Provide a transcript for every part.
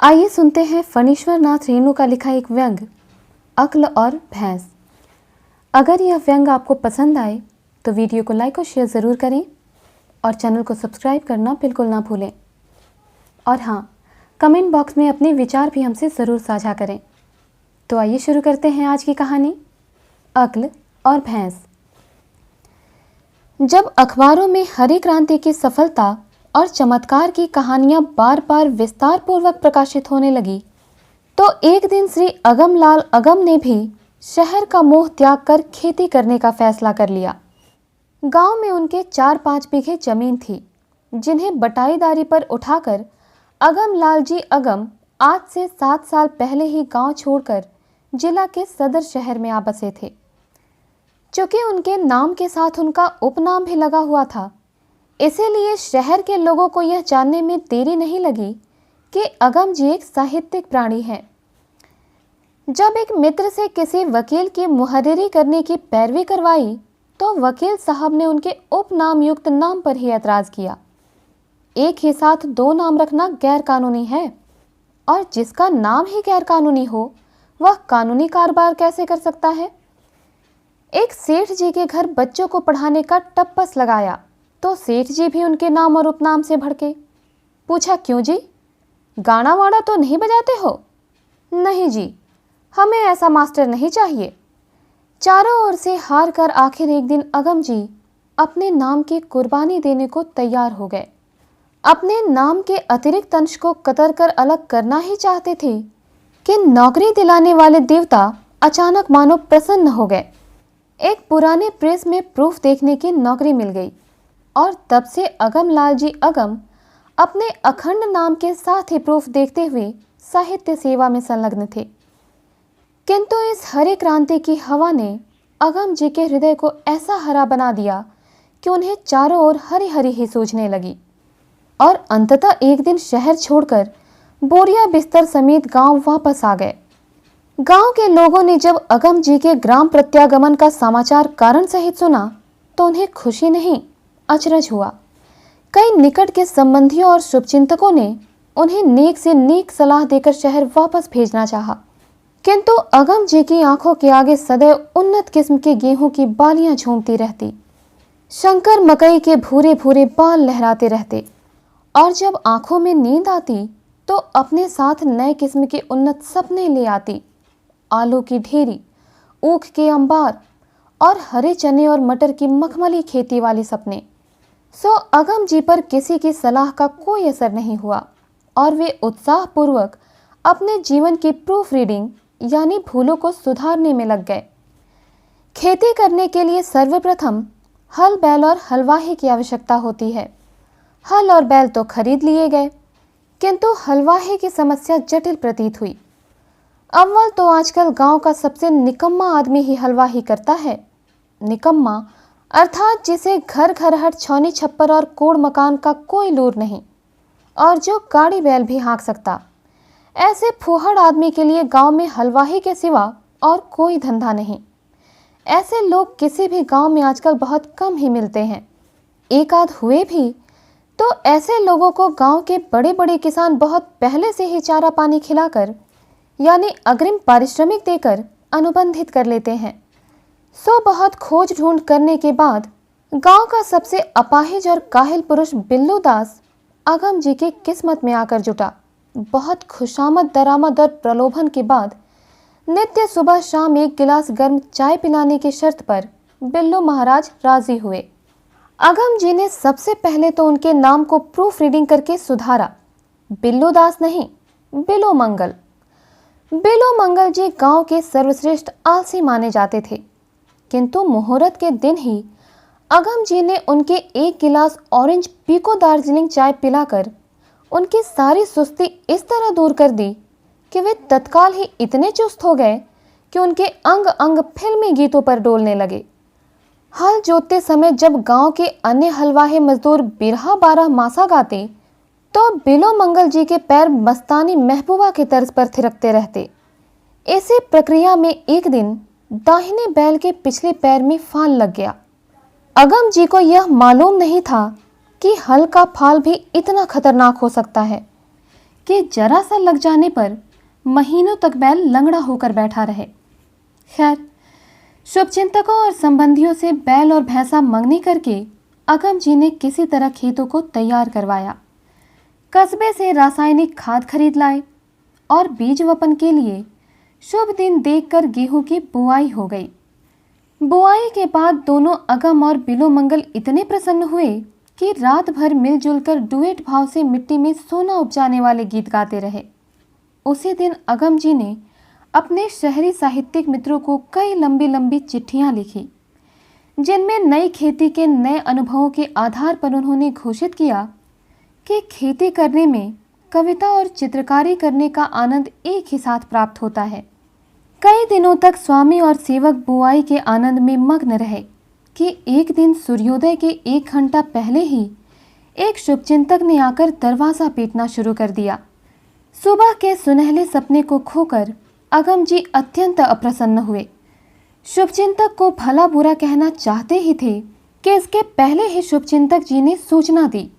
आइए सुनते हैं फणीश्वर नाथ रेणु का लिखा एक व्यंग अक्ल और भैंस। अगर यह व्यंग आपको पसंद आए तो वीडियो को लाइक और शेयर ज़रूर करें और चैनल को सब्सक्राइब करना बिल्कुल ना भूलें। और हाँ, कमेंट बॉक्स में अपने विचार भी हमसे ज़रूर साझा करें। तो आइए शुरू करते हैं आज की कहानी अक्ल और भैंस। जब अखबारों में हरी क्रांति की सफलता और चमत्कार की कहानियां बार बार विस्तार पूर्वक प्रकाशित होने लगी तो एक दिन श्री अगमलाल अगम ने भी शहर का मोह त्याग कर खेती करने का फैसला कर लिया। गांव में उनके 4-5 बीघे जमीन थी जिन्हें बटाईदारी पर उठाकर अगमलाल जी अगम आज से 7 साल पहले ही गांव छोड़कर जिला के सदर शहर में आ बसे थे। चूंकि उनके नाम के साथ उनका उपनाम भी लगा हुआ था, इसीलिए शहर के लोगों को यह जानने में देरी नहीं लगी कि अगम जी एक साहित्यिक प्राणी हैं। जब एक मित्र से किसी वकील की मुहर्रिरी करने की पैरवी करवाई तो वकील साहब ने उनके उपनाम युक्त नाम पर ही ऐतराज किया। एक ही साथ 2 नाम रखना गैर कानूनी है और जिसका नाम ही गैर कानूनी हो वह कानूनी कारोबार कैसे कर सकता है। एक सेठ जी के घर बच्चों को पढ़ाने का टप्पस लगाया तो सेठ जी भी उनके नाम और उपनाम से भड़के। पूछा, क्यों जी, गाना वाड़ा तो नहीं बजाते हो? नहीं जी, हमें ऐसा मास्टर नहीं चाहिए। चारों ओर से हार कर आखिर एक दिन अगम जी अपने नाम की कुर्बानी देने को तैयार हो गए। अपने नाम के अतिरिक्त अंश को कतर कर अलग करना ही चाहते थे कि नौकरी दिलाने वाले देवता अचानक मानो प्रसन्न हो गए। एक पुराने प्रेस में प्रूफ देखने की नौकरी मिल गई और तब से अगमलाल जी अगम अपने अखंड नाम के साथ ही प्रूफ देखते हुए साहित्य सेवा में संलग्न थे। किंतु इस हरी क्रांति की हवा ने अगम जी के हृदय को ऐसा हरा बना दिया कि उन्हें चारों ओर हरी हरी ही सूझने लगी और अंततः एक दिन शहर छोड़कर बोरिया बिस्तर समेत गांव वापस आ गए। गांव के लोगों ने जब अगम जी के ग्राम प्रत्यागमन का समाचार कारण सहित सुना तो उन्हें खुशी नहीं अचरज हुआ। कई निकट के संबंधियों और शुभचिंतकों ने उन्हें नेक से नेक सलाह देकर शहर वापस भेजना चाहा, किंतु अगम जी की आंखों के आगे सदैव उन्नत किस्म के गेहूं की बालियां झूमती रहती, शंकर मकई के भूरे भूरे बाल लहराते रहते और जब आंखों में नींद आती तो अपने साथ नए किस्म के उन्नत सपने ले आती। आलू की ढेरी, ऊख के अंबार और हरे चने और मटर की मखमली खेती वाले सपने। सो अगम जी पर किसी की सलाह का कोई असर नहीं हुआ और वे उत्साहपूर्वक अपने जीवन की प्रूफ रीडिंग यानी भूलों को सुधारने में लग गए। खेती करने के लिए सर्वप्रथम हल बैल और हलवाही की आवश्यकता होती है। हल और बैल तो खरीद लिए गए, किंतु हलवाही की समस्या जटिल प्रतीत हुई। अव्वल तो आजकल गांव का सबसे निकम्मा आदमी ही हलवाही करता है। निकम्मा अर्थात जिसे घर घर हट छौनी छप्पर और कोड़ मकान का कोई लूर नहीं और जो गाड़ी बैल भी हाँक सकता। ऐसे फूहड़ आदमी के लिए गांव में हलवाही के सिवा और कोई धंधा नहीं। ऐसे लोग किसी भी गांव में आजकल बहुत कम ही मिलते हैं। एक आध हुए भी तो ऐसे लोगों को गांव के बड़े बड़े किसान बहुत पहले से ही चारा पानी खिलाकर यानी अग्रिम पारिश्रमिक देकर अनुबंधित कर लेते हैं। सो बहुत खोज ढूंढ करने के बाद गांव का सबसे अपाहिज और काहिल पुरुष बिल्लू दास अगम जी की किस्मत में आकर जुटा। बहुत खुशामद दरामद और प्रलोभन के बाद नित्य सुबह शाम 1 गिलास गर्म चाय पिलाने की शर्त पर बिल्लू महाराज राजी हुए। अगम जी ने सबसे पहले तो उनके नाम को प्रूफ रीडिंग करके सुधारा। बिल्लू दास नहीं, बिलो मंगल। बिलो मंगल जी गांव के सर्वश्रेष्ठ आलसी माने जाते थे, किंतु मुहूर्त के दिन ही अगम जी ने उनके 1 गिलास ऑरेंज पीको दार्जिलिंग चाय पिलाकर उनकी सारी सुस्ती इस तरह दूर कर दी कि वे तत्काल ही इतने चुस्त हो गए कि उनके अंग अंग फिल्मी गीतों पर डोलने लगे। हल जोतते समय जब गांव के अन्य हलवाहे मजदूर बिरहा 12 मासा गाते तो बिलो मंगल जी के पैर मस्तानी महबूबा के तर्ज पर थिरकते रहते। इसी प्रक्रिया में एक दिन दाहिने बैल के पिछले पैर में फाल लग गया। अगम जी को यह मालूम नहीं था कि हल का फाल भी इतना खतरनाक हो सकता है। कि जरा सा लग जाने पर महीनों तक बैल लंगड़ा होकर बैठा रहे। खैर, शुभचिंतकों और संबंधियों से बैल और भैंसा मंगनी करके अगम जी ने किसी तरह खेतों को तैयार करवाया। कस्बे से रासायनिक खाद खरीद लाए और बीज वपन के लिए शुभ दिन देखकर गेहूं की बुआई हो गई। बुआई के बाद दोनों अगम और बिलोमंगल इतने प्रसन्न हुए कि रात भर मिलजुल कर डुएट भाव से मिट्टी में सोना उपजाने वाले गीत गाते रहे। उसी दिन अगम जी ने अपने शहरी साहित्यिक मित्रों को कई लंबी लंबी चिट्ठियां लिखी, जिनमें नई खेती के नए अनुभवों के आधार पर उन्होंने घोषित किया कि खेती करने में कविता और चित्रकारी करने का आनंद एक ही साथ प्राप्त होता है। कई दिनों तक स्वामी और सेवक बुआई के आनंद में मग्न रहे कि एक दिन सूर्योदय के 1 घंटा पहले ही एक शुभचिंतक ने आकर दरवाज़ा पीटना शुरू कर दिया। सुबह के सुनहले सपने को खोकर अगम जी अत्यंत अप्रसन्न हुए। शुभचिंतक को भला बुरा कहना चाहते ही थे कि इसके पहले ही शुभचिंतक जी ने सूचना दी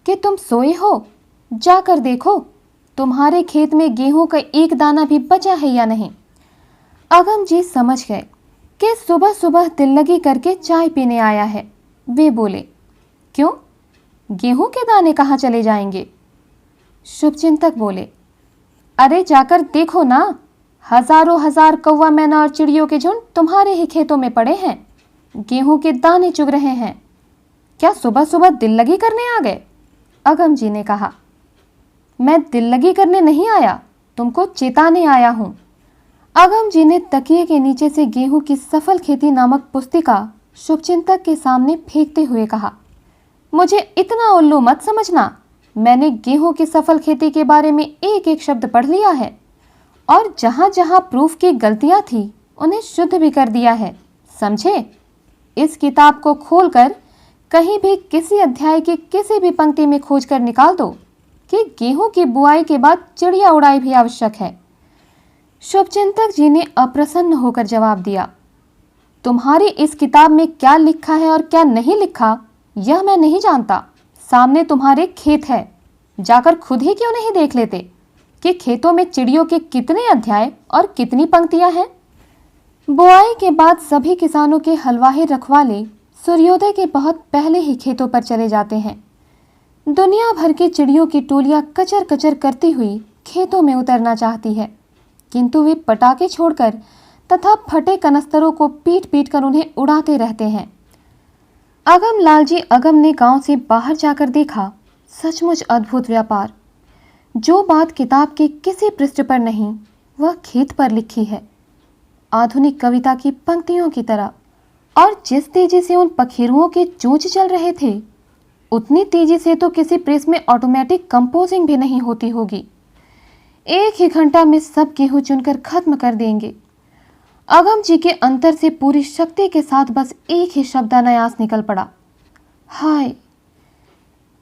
कि तुम सोए हो, जाकर देखो तुम्हारे खेत में गेहूं का एक दाना भी बचा है या नहीं। अगम जी समझ गए कि सुबह सुबह दिल लगी करके चाय पीने आया है। वे बोले, क्यों, गेहूं के दाने कहाँ चले जाएंगे? शुभचिंतक बोले, अरे जाकर देखो ना, हजारों हजार कौवा मैना और चिड़ियों के झुंड तुम्हारे ही खेतों में पड़े हैं, गेहूं के दाने चुग रहे हैं। क्या सुबह सुबह दिल लगी करने आ गए? अगम जी ने कहा, मैं दिल लगी करने नहीं आया, तुमको चेताने आया हूं। अगम जी ने तकिए के नीचे से गेहूं की सफल खेती नामक पुस्तिका शुभचिंतक के सामने फेंकते हुए कहा, मुझे इतना उल्लू मत समझना, मैंने गेहूं की सफल खेती के बारे में एक एक शब्द पढ़ लिया है और जहां जहां प्रूफ की गलतियां थी उन्हें शुद्ध भी कर दिया है, समझे? इस किताब को खोलकर कहीं भी किसी अध्याय की किसी भी पंक्ति में खोजकर निकाल दो कि गेहूं की बुआई के बाद चिड़िया उड़ाई भी आवश्यक है। शुभचिंतक जी ने अप्रसन्न होकर जवाब दिया, तुम्हारी इस किताब में क्या लिखा है और क्या नहीं लिखा यह मैं नहीं जानता। सामने तुम्हारे खेत है, जाकर खुद ही क्यों नहीं देख लेते कि खेतों में चिड़ियों के कितने अध्याय और कितनी पंक्तियां हैं। बुआई के बाद सभी किसानों के हलवाही रखवाले सूर्योदय के बहुत पहले ही खेतों पर चले जाते हैं। दुनिया भर की चिड़ियों की टोलियां कचर कचर करती हुई खेतों में उतरना चाहती है, किंतु वे पटाखे छोड़कर तथा फटे कनस्तरों को पीट पीट कर उन्हें उड़ाते रहते हैं। अगम लालजी अगम ने गांव से बाहर जाकर देखा, सचमुच अद्भुत व्यापार। जो बात किताब के किसी पृष्ठ पर नहीं, वह खेत पर लिखी है, आधुनिक कविता की पंक्तियों की तरह। और जिस तेजी से उन पखेरुओं के चोंच चल रहे थे, उतनी तेजी से तो किसी प्रेस में ऑटोमेटिक कंपोजिंग भी नहीं होती होगी। 1 ही घंटा में सब गेहूं चुनकर खत्म कर देंगे। अगम जी के अंतर से पूरी शक्ति के साथ बस एक ही शब्दान्यास निकल पड़ा, हाय।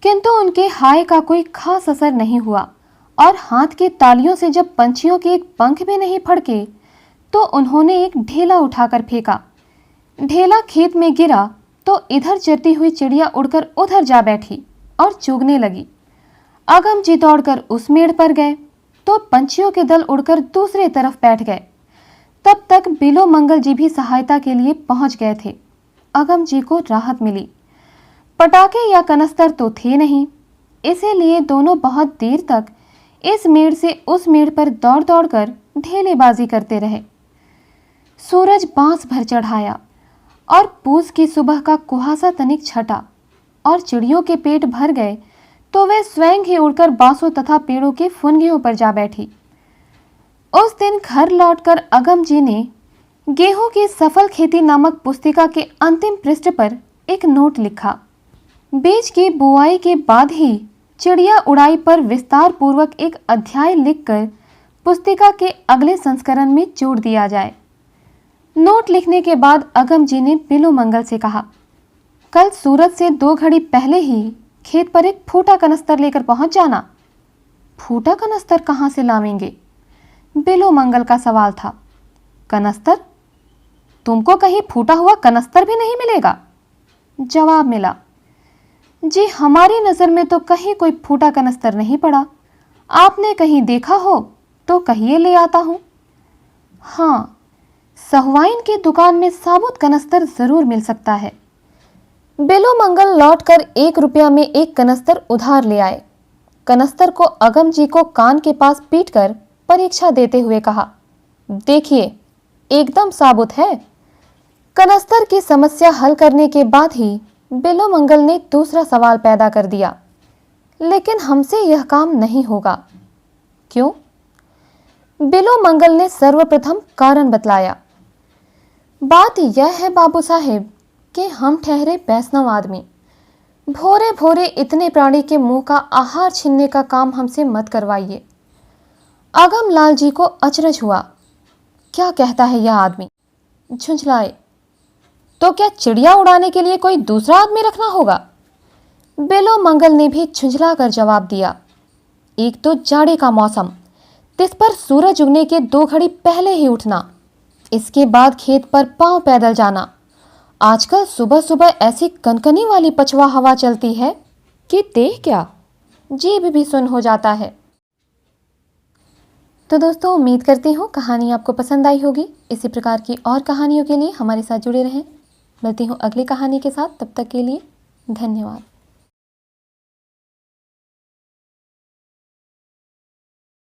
किंतु उनके हाय का कोई खास असर नहीं हुआ और हाथ की तालियों से जब पंछियों के एक पंख भी नहीं फड़के तो उन्होंने एक ढेला उठाकर फेंका। ढेला खेत में गिरा तो इधर चरती हुई चिड़िया उड़कर उधर जा बैठी और चुगने लगी। अगम जी दौड़कर उस मेड़ पर गए तो पंछियों के दल उड़कर दूसरे तरफ बैठ गए। तब तक बिलोमंगल जी भी सहायता के लिए पहुंच गए थे। अगम जी को राहत मिली। पटाखे या कनस्तर तो थे नहीं, इसीलिए दोनों बहुत देर तक इस मेड़ से उस मेड़ पर दौड़ दौड़ कर ढेलेबाजी करते रहे। सूरज बांस भर चढ़ाया और पूस की सुबह का कुहासा तनिक छटा और चिड़ियों के पेट भर गए तो वे स्वयं ही उड़कर बांसों तथा पेड़ों के फुनगियों पर जा बैठी। उस दिन घर लौटकर अगम जी ने गेहूं की सफल खेती नामक पुस्तिका के अंतिम पृष्ठ पर एक नोट लिखा। बीज की बुआई के बाद ही चिड़िया उड़ाई पर विस्तार पूर्वक एक अध्याय लिखकर पुस्तिका के अगले संस्करण में जोड़ दिया जाए। नोट लिखने के बाद अगम जी ने बिलोमंगल से कहा, कल सूरज से 2 घड़ी पहले ही खेत पर एक फूटा कनस्तर लेकर पहुंच जाना। फूटा कनस्तर कहाँ से लावेंगे? बिलोमंगल का सवाल था। कनस्तर? तुमको कहीं फूटा हुआ कनस्तर भी नहीं मिलेगा? जवाब मिला, जी हमारी नज़र में तो कहीं कोई फूटा कनस्तर नहीं पड़ा। आपने कहीं देखा हो तो कहिए, ले आता हूं। हाँ, सहुआइन की दुकान में साबुत कनस्तर जरूर मिल सकता है। बेलो मंगल लौटकर 1 रुपया में एक कनस्तर उधार ले आए। कनस्तर को अगम जी को कान के पास पीटकर परीक्षा देते हुए कहा, देखिए, एकदम साबुत है। कनस्तर की समस्या हल करने के बाद ही बेलो मंगल ने दूसरा सवाल पैदा कर दिया, लेकिन हमसे यह काम नहीं होगा। क्यों? बेलो मंगल ने सर्वप्रथम कारण बतलाया। बात यह है बाबू साहेब कि हम ठहरे वैष्णव आदमी, भोरे भोरे इतने प्राणी के मुंह का आहार छीनने का काम हमसे मत करवाइए। अगम लाल जी को अचरज हुआ, क्या कहता है यह आदमी? झुंझलाए, तो क्या चिड़िया उड़ाने के लिए कोई दूसरा आदमी रखना होगा? बेलो मंगल ने भी झुंझला कर जवाब दिया, एक तो जाड़े का मौसम, तिस पर सूरज उगने के 2 घड़ी पहले ही उठना, इसके बाद खेत पर पांव पैदल जाना। आजकल सुबह सुबह ऐसी कनकनी वाली पछवा हवा चलती है कि देख क्या जीभ भी सुन हो जाता है। तो दोस्तों, उम्मीद करती हूँ कहानी आपको पसंद आई होगी। इसी प्रकार की और कहानियों के लिए हमारे साथ जुड़े रहें। मिलती हूँ अगली कहानी के साथ, तब तक के लिए धन्यवाद।